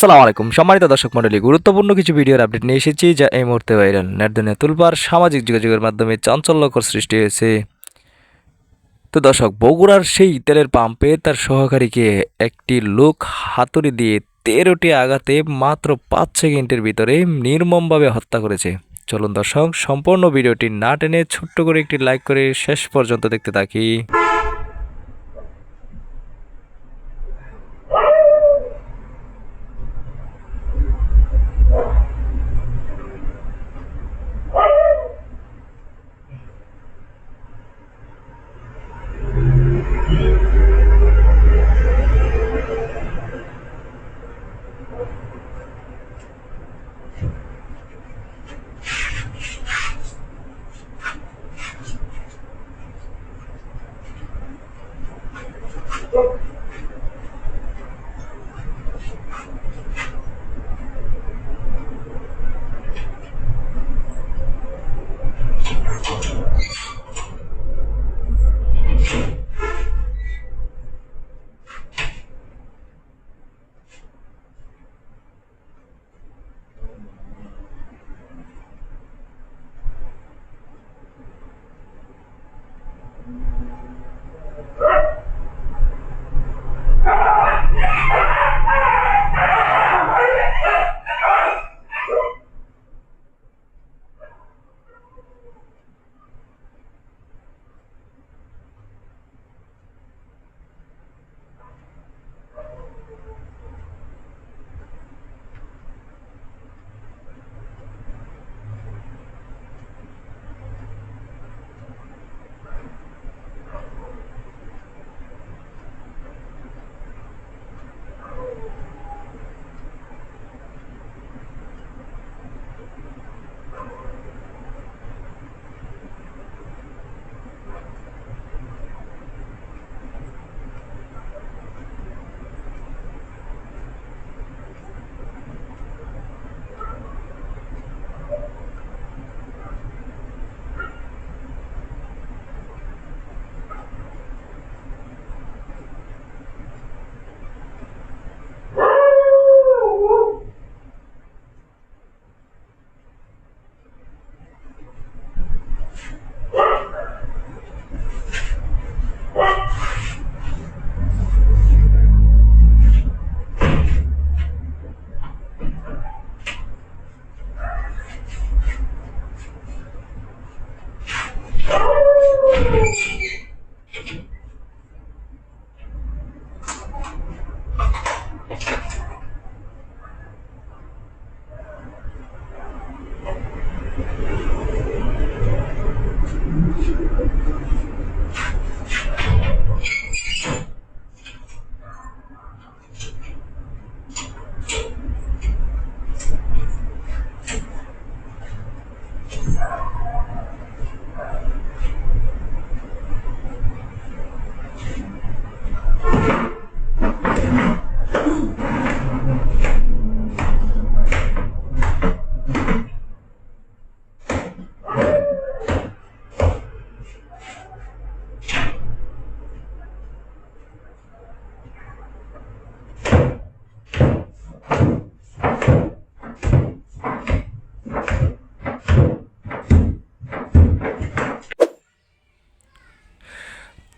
আসসালামু আলাইকুম সম্মানিত দর্শক মণ্ডলী, গুরুত্বপূর্ণ কিছু ভিডিওর আপডেট নিয়ে এসেছি যা এই মুহূর্তে ভাইরাল। নেট দুনিয়া তুলপার সামাজিক যোগাযোগের মাধ্যমে চাঞ্চল্যকর সৃষ্টি হয়েছে। তো দর্শক, বগুড়ার সেই তেলের পাম্পে তার সহকারীকে একটি লোক হাতুড়ি দিয়ে 13টি আঘাতে মাত্র 5 সেকেন্ডের ভিতরে নির্মমভাবে হত্যা করেছে। চলুন দর্শক, সম্পূর্ণ ভিডিওটি না টেনে ছোট্ট করে একটি লাইক করে শেষ পর্যন্ত দেখতে থাকি।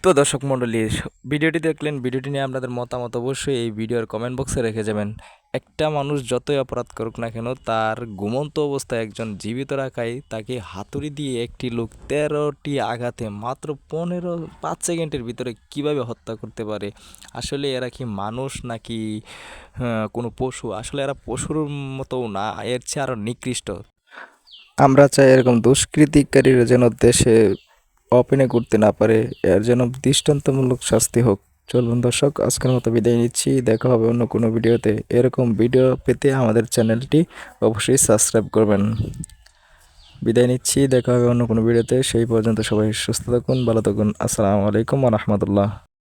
তো দর্শক মণ্ডলী, ভিডিওটি দেখলেন। ভিডিওটি নিয়ে আপনাদের মতামত অবশ্যই এই ভিডিওর কমেন্ট বক্সে রেখে যাবেন। একটা মানুষ যতই অপরাধ করুক না কেন, তার ঘুমন্ত অবস্থায় একজন জীবিত রাখায় তাকে হাতুড়ি দিয়ে একটি লোক 13টি আঘাতে মাত্র 5 সেকেন্ডের ভিতরে কিভাবে হত্যা করতে পারে? আসলে এরা কি মানুষ নাকি কোনো পশু? আসলে এরা পশুর মতোও না, এর চেয়ে আরও নিকৃষ্ট। আমরা চাই এরকম দুষ্কৃতিকারীরা যেন দেশে অপেনে করতে না পারে, এর যেন দৃষ্টান্তমূলক শাস্তি হোক। চলুন দর্শক, আজকের মতো বিদায় নিচ্ছি। দেখা হবে অন্য কোনো ভিডিওতে। এরকম ভিডিও পেতে আমাদের চ্যানেলটি অবশ্যই সাবস্ক্রাইব করবেন। বিদায় নিচ্ছি, দেখা হবে অন্য কোনো ভিডিওতে। সেই পর্যন্ত সবাই সুস্থ থাকুন, ভালো থাকুন। আসসালামু আলাইকুম ওয়া রাহমাতুল্লাহ।